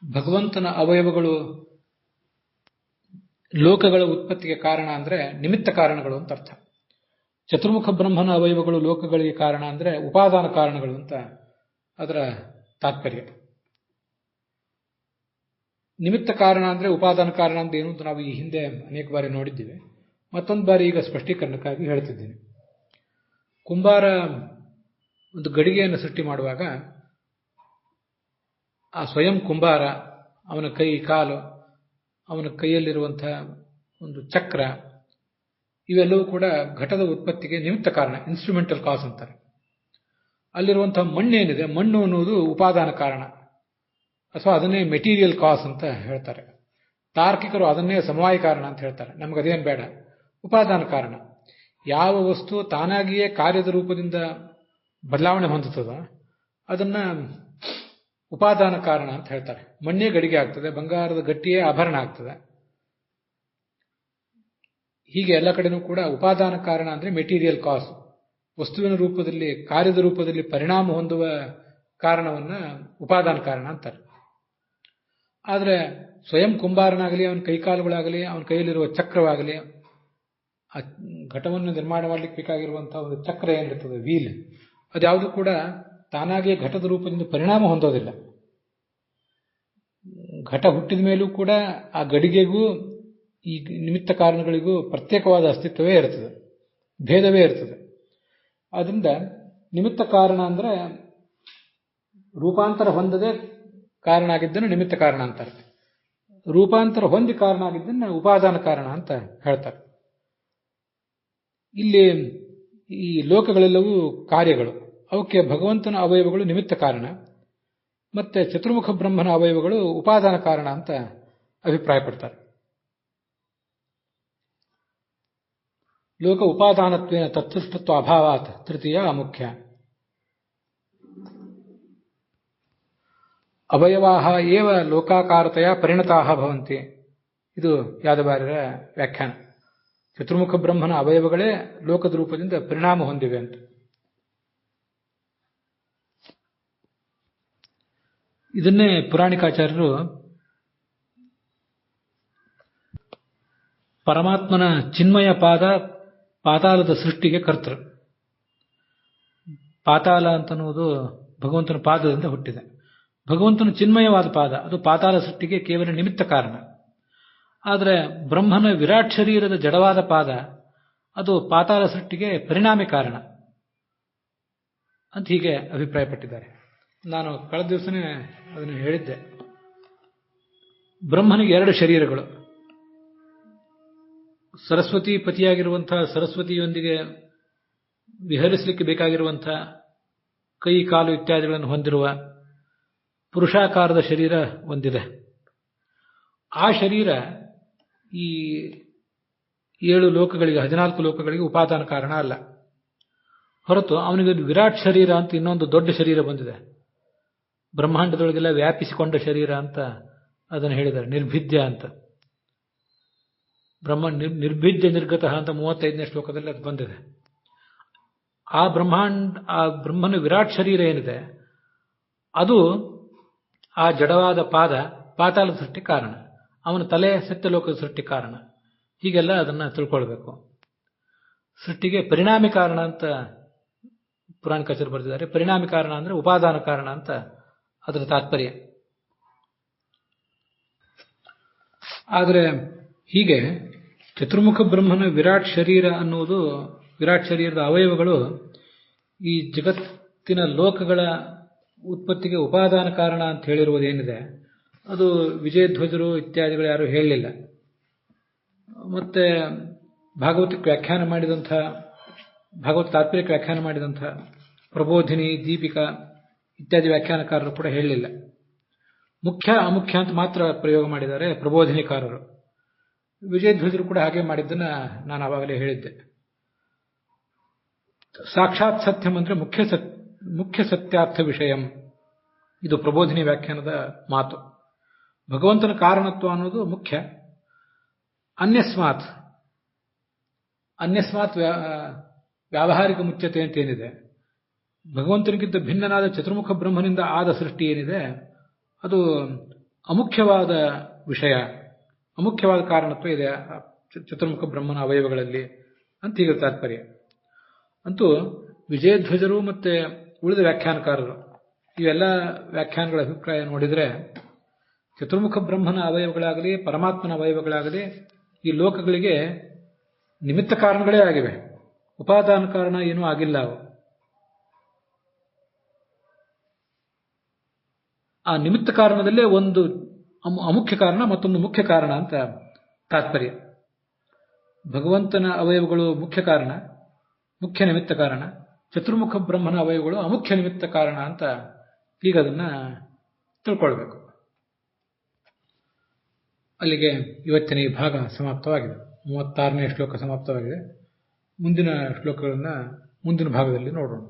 ಭಗವಂತನ ಅವಯವಗಳು ಲೋಕಗಳ ಉತ್ಪತ್ತಿಗೆ ಕಾರಣ ಅಂದರೆ ನಿಮಿತ್ತ ಕಾರಣಗಳು ಅಂತ ಅರ್ಥ. ಚತುರ್ಮುಖ ಬ್ರಹ್ಮನ ಅವಯವಗಳು ಲೋಕಗಳಿಗೆ ಕಾರಣ ಅಂದರೆ ಉಪಾದಾನ ಕಾರಣಗಳು ಅಂತ ಅದರ ತಾತ್ಪರ್ಯ. ನಿಮಿತ್ತ ಕಾರಣ ಅಂದರೆ ಉಪಾದಾನ ಕಾರಣ ಅಂತ ಏನು ಅಂತ ನಾವು ಈ ಹಿಂದೆ ಅನೇಕ ಬಾರಿ ನೋಡಿದ್ದೀವಿ. ಮತ್ತೊಂದು ಬಾರಿ ಈಗ ಸ್ಪಷ್ಟೀಕರಣಕ್ಕಾಗಿ ಹೇಳ್ತಿದ್ದೀನಿ. ಕುಂಬಾರ ಒಂದು ಗಡಿಗೆಯನ್ನು ಸೃಷ್ಟಿ ಮಾಡುವಾಗ ಆ ಸ್ವಯಂ ಕುಂಬಾರ, ಅವನ ಕೈ ಕಾಲು, ಅವನ ಕೈಯಲ್ಲಿರುವಂತಹ ಒಂದು ಚಕ್ರ, ಇವೆಲ್ಲವೂ ಕೂಡ ಘಟದ ಉತ್ಪತ್ತಿಗೆ ನಿಮಿತ್ತ ಕಾರಣ, ಇನ್ಸ್ಟ್ರೂಮೆಂಟಲ್ ಕಾಸ್ ಅಂತಾರೆ. ಅಲ್ಲಿರುವಂತಹ ಮಣ್ಣೇನಿದೆ, ಮಣ್ಣು ಅನ್ನುವುದು ಉಪಾದಾನ ಕಾರಣ, ಅಥವಾ ಅದನ್ನೇ ಮೆಟೀರಿಯಲ್ ಕಾಸ್ ಅಂತ ಹೇಳ್ತಾರೆ. ತಾರ್ಕಿಕರು ಅದನ್ನೇ ಸಮವಾಯ ಕಾರಣ ಅಂತ ಹೇಳ್ತಾರೆ. ನಮಗದೇನು ಬೇಡ, ಉಪಾದಾನ ಕಾರಣ. ಯಾವ ವಸ್ತು ತಾನಾಗಿಯೇ ಕಾರ್ಯದ ರೂಪದಿಂದ ಬದಲಾವಣೆ ಹೊಂದುತ್ತದ ಅದನ್ನ ಉಪಾದಾನ ಕಾರಣ ಅಂತ ಹೇಳ್ತಾರೆ. ಮಣ್ಣೇ ಗಡಿಗೆ ಆಗ್ತದೆ, ಬಂಗಾರದ ಗಟ್ಟಿಯೇ ಆಭರಣ ಆಗ್ತದೆ. ಹೀಗೆ ಎಲ್ಲ ಕಡೆನೂ ಕೂಡ ಉಪಾದಾನ ಕಾರಣ ಅಂದರೆ ಮೆಟೀರಿಯಲ್ ಕಾಸ್, ವಸ್ತುವಿನ ರೂಪದಲ್ಲಿ ಕಾರ್ಯದ ರೂಪದಲ್ಲಿ ಪರಿಣಾಮ ಹೊಂದುವ ಕಾರಣವನ್ನ ಉಪಾದಾನ ಕಾರಣ ಅಂತಾರೆ. ಆದರೆ ಸ್ವಯಂ ಕುಂಬಾರನಾಗಲಿ, ಅವನ ಕೈಕಾಲುಗಳಾಗಲಿ, ಅವನ ಕೈಯಲ್ಲಿರುವ ಚಕ್ರವಾಗಲಿ, ಆ ಘಟವನ್ನು ನಿರ್ಮಾಣ ಮಾಡಲಿಕ್ಕೆ ಬೇಕಾಗಿರುವಂತಹ ಒಂದು ಚಕ್ರ ಏನಿರ್ತದೆ, ವೀಲ್, ಅದ್ಯಾವುದು ಕೂಡ ತಾನಾಗಿಯೇ ಘಟದ ರೂಪದಿಂದ ಪರಿಣಾಮ ಹೊಂದೋದಿಲ್ಲ. ಘಟ ಹುಟ್ಟಿದ ಮೇಲೂ ಕೂಡ ಆ ಗಡಿಗೆಗೂ ಈ ನಿಮಿತ್ತ ಕಾರಣಗಳಿಗೂ ಪ್ರತ್ಯೇಕವಾದ ಅಸ್ತಿತ್ವವೇ ಇರ್ತದೆ, ಭೇದವೇ ಇರ್ತದೆ. ಆದ್ರಿಂದ ನಿಮಿತ್ತ ಕಾರಣ ಅಂದರೆ ರೂಪಾಂತರ ಹೊಂದದೆ ಕಾರಣ ಆಗಿದ್ದನ್ನು ನಿಮಿತ್ತ ಕಾರಣ ಅಂತಾರೆ. ರೂಪಾಂತರ ಹೊಂದಿ ಕಾರಣ ಆಗಿದ್ದನ್ನು ಉಪಾದಾನ ಕಾರಣ ಅಂತ ಹೇಳ್ತಾರೆ. ಇಲ್ಲಿ ಈ ಲೋಕಗಳೆಲ್ಲವೂ ಕಾರ್ಯಗಳು, ಅವಕ್ಕೆ ಭಗವಂತನ ಅವಯವಗಳು ನಿಮಿತ್ತ ಕಾರಣ, ಮತ್ತೆ ಚತುರ್ಮುಖ ಬ್ರಹ್ಮನ ಅವಯವಗಳು ಉಪಾದಾನ ಕಾರಣ ಅಂತ ಅಭಿಪ್ರಾಯಪಡ್ತಾರೆ. ಲೋಕ ಉಪಾದಾನತ್ವೇನ ತತ್ಸೃಷ್ಟತ್ವ ಅಭಾವಾತ್ ತೃತೀಯ ಅಮುಖ್ಯ. ಅವಯವಾಹ ಏವ ಲೋಕಾಕಾರತೆಯ ಪರಿಣತಾಹ ಭವಂತಿ. ಇದು ಯಾದವಾರ್ಯರ ವ್ಯಾಖ್ಯಾನ. ಚತುರ್ಮುಖ ಬ್ರಹ್ಮನ ಅವಯವಗಳೇ ಲೋಕದ ರೂಪದಿಂದ ಪರಿಣಾಮ ಹೊಂದಿವೆ ಅಂತ. ಇದನ್ನೇ ಪುರಾಣಿಕಾಚಾರ್ಯರು ಪರಮಾತ್ಮನ ಚಿನ್ಮಯ ಪಾದ ಪಾತಾಳದ ಸೃಷ್ಟಿಗೆ ಕರ್ತೃ. ಪಾತಾಳ ಅಂತನ್ನುವುದು ಭಗವಂತನ ಪಾದದಿಂದ ಹುಟ್ಟಿದೆ. ಭಗವಂತನ ಚಿನ್ಮಯವಾದ ಪಾದ ಅದು ಪಾತಾಳ ಸೃಷ್ಟಿಗೆ ಕೇವಲ ನಿಮಿತ್ತ ಕಾರಣ. ಆದರೆ ಬ್ರಹ್ಮನ ವಿರಾಟ್ ಶರೀರದ ಜಡವಾದ ಪಾದ ಅದು ಪಾತಾಳ ಸೃಷ್ಟಿಗೆ ಪರಿಣಾಮಿ ಕಾರಣ ಅಂತ ಹೀಗೆ ಅಭಿಪ್ರಾಯಪಟ್ಟಿದ್ದಾರೆ. ನಾನು ಕಳೆದ ದಿವಸನೇ ಅದನ್ನು ಹೇಳಿದ್ದೆ. ಬ್ರಹ್ಮನಿಗೆ 2 ಶರೀರಗಳು. ಸರಸ್ವತಿ ಪತಿಯಾಗಿರುವಂತಹ ಸರಸ್ವತಿಯೊಂದಿಗೆ ವಿಹರಿಸಲಿಕ್ಕೆ ಬೇಕಾಗಿರುವಂತಹ ಕೈ ಕಾಲು ಇತ್ಯಾದಿಗಳನ್ನು ಹೊಂದಿರುವ ಪುರುಷಾಕಾರದ ಶರೀರ ಹೊಂದಿದೆ. ಆ ಶರೀರ ಈ 7 ಲೋಕಗಳಿಗೆ 14 ಲೋಕಗಳಿಗೆ ಉಪಾದಾನ ಕಾರಣ ಅಲ್ಲ. ಹೊರತು ಅವನಿಗೆ ವಿರಾಟ್ ಶರೀರ ಅಂತ ಇನ್ನೊಂದು ದೊಡ್ಡ ಶರೀರ ಬಂದಿದೆ. ಬ್ರಹ್ಮಾಂಡದೊಳಗೆಲ್ಲ ವ್ಯಾಪಿಸಿಕೊಂಡ ಶರೀರ ಅಂತ ಅದನ್ನು ಹೇಳಿದ್ದಾರೆ, ನಿರ್ಭಿದ್ಯ ಅಂತ. ಬ್ರಹ್ಮ ನಿರ್ಭಿದ್ಯ ನಿರ್ಗತಃ ಅಂತ 35ನೇ ಶ್ಲೋಕದಲ್ಲಿ ಅದು ಬಂದಿದೆ. ಆ ಬ್ರಹ್ಮನ ವಿರಾಟ್ ಶರೀರ ಏನಿದೆ ಅದು ಆ ಜಡವಾದ ಪಾದ ಪಾತಾಳದ ಸೃಷ್ಟಿ ಕಾರಣ, ಅವನ ತಲೆ ಸತ್ಯಲೋಕದ ಸೃಷ್ಟಿ ಕಾರಣ. ಹೀಗೆಲ್ಲ ಅದನ್ನು ತಿಳ್ಕೊಳ್ಬೇಕು. ಸೃಷ್ಟಿಗೆ ಪರಿಣಾಮಿ ಕಾರಣ ಅಂತ ಪುರಾಣಿಕಾಚಾರ್ಯರು ಬರೆದಿದ್ದಾರೆ. ಪರಿಣಾಮಿ ಕಾರಣ ಅಂದರೆ ಉಪಾದಾನ ಕಾರಣ ಅಂತ ಅದರ ತಾತ್ಪರ್ಯ. ಆದರೆ ಹೀಗೆ ಚತುರ್ಮುಖ ಬ್ರಹ್ಮನ ವಿರಾಟ್ ಶರೀರ ಅನ್ನುವುದು, ವಿರಾಟ್ ಶರೀರದ ಅವಯವಗಳು ಈ ಜಗತ್ತಿನ ಲೋಕಗಳ ಉತ್ಪತ್ತಿಗೆ ಉಪಾದಾನ ಕಾರಣ ಅಂತ ಹೇಳಿರುವುದೇನಿದೆ ಅದು ವಿಜಯಧ್ವಜರು ಇತ್ಯಾದಿಗಳು ಯಾರು ಹೇಳಲಿಲ್ಲ. ಮತ್ತೆ ಭಾಗವತಕ್ಕೆ ವ್ಯಾಖ್ಯಾನ ಮಾಡಿದಂಥ, ಭಾಗವತ ತಾತ್ಪರ್ಯಕ್ಕೆ ವ್ಯಾಖ್ಯಾನ ಮಾಡಿದಂಥ ಪ್ರಬೋಧಿನಿ, ದೀಪಿಕಾ ಇತ್ಯಾದಿ ವ್ಯಾಖ್ಯಾನಕಾರರು ಕೂಡ ಹೇಳಲಿಲ್ಲ. ಮುಖ್ಯ ಅಮುಖ್ಯ ಅಂತ ಮಾತ್ರ ಪ್ರಯೋಗ ಮಾಡಿದ್ದಾರೆ ಪ್ರಬೋಧಿನಿಕಾರರು. ವಿಜಯಧ್ವಜರು ಕೂಡ ಹಾಗೆ ಮಾಡಿದ್ದನ್ನು ನಾನು ಆವಾಗಲೇ ಹೇಳಿದ್ದೆ. ಸಾಕ್ಷಾತ್ ಸತ್ಯಂ ಅಂದರೆ ಮುಖ್ಯ ಸತ್ಯಾರ್ಥ ವಿಷಯಂ, ಇದು ಪ್ರಬೋಧಿನಿ ವ್ಯಾಖ್ಯಾನದ ಮಾತು. ಭಗವಂತನ ಕಾರಣತ್ವ ಅನ್ನೋದು ಮುಖ್ಯ. ಅನ್ಯಸ್ಮಾತ್ ವ್ಯಾವಹಾರಿಕ ಮುಖ್ಯತೆ ಅಂತ ಏನಿದೆ, ಭಗವಂತನಿಗಿಂತ ಭಿನ್ನನಾದ ಚತುರ್ಮುಖ ಬ್ರಹ್ಮನಿಂದ ಆದ ಸೃಷ್ಟಿ ಏನಿದೆ ಅದು ಅಮುಖ್ಯವಾದ ವಿಷಯ, ಅಮುಖ್ಯವಾದ ಕಾರಣತ್ವ ಇದೆ ಚತುರ್ಮುಖ ಬ್ರಹ್ಮನ ಅವಯವಗಳಲ್ಲಿ ಅಂತ ಹೀಗೆ ತಾತ್ಪರ್ಯ. ಅಂತೂ ವಿಜಯಧ್ವಜರು ಮತ್ತೆ ಉಳಿದ ವ್ಯಾಖ್ಯಾನಕಾರರು ಇವೆಲ್ಲ ವ್ಯಾಖ್ಯಾನಗಳ ಅಭಿಪ್ರಾಯ ನೋಡಿದರೆ ಚತುರ್ಮುಖ ಬ್ರಹ್ಮನ ಅವಯವಗಳಾಗಲಿ ಪರಮಾತ್ಮನ ಅವಯವಗಳಾಗಲಿ ಈ ಲೋಕಗಳಿಗೆ ನಿಮಿತ್ತ ಕಾರಣಗಳೇ ಆಗಿವೆ, ಉಪಾದಾನ ಕಾರಣ ಏನೂ ಆಗಿಲ್ಲ. ಅವು ಆ ನಿಮಿತ್ತ ಕಾರಣದಲ್ಲೇ ಒಂದು ಅಮುಖ್ಯ ಕಾರಣ ಮತ್ತೊಂದು ಮುಖ್ಯ ಕಾರಣ ಅಂತ ತಾತ್ಪರ್ಯ. ಭಗವಂತನ ಅವಯವಗಳು ಮುಖ್ಯ ಕಾರಣ, ಮುಖ್ಯ ನಿಮಿತ್ತ ಕಾರಣ. ಚತುರ್ಮುಖ ಬ್ರಹ್ಮನ ಅವಯವಗಳು ಅಮುಖ್ಯ ನಿಮಿತ್ತ ಕಾರಣ ಅಂತ ಈಗ ಅದನ್ನು ತಿಳ್ಕೊಳ್ಬೇಕು. ಅಲ್ಲಿಗೆ ಇವತ್ತಿನ ಈ ಭಾಗ ಸಮಾಪ್ತವಾಗಿದೆ. 36ನೇ ಶ್ಲೋಕ ಸಮಾಪ್ತವಾಗಿದೆ. ಮುಂದಿನ ಶ್ಲೋಕಗಳನ್ನು ಮುಂದಿನ ಭಾಗದಲ್ಲಿ ನೋಡೋಣ.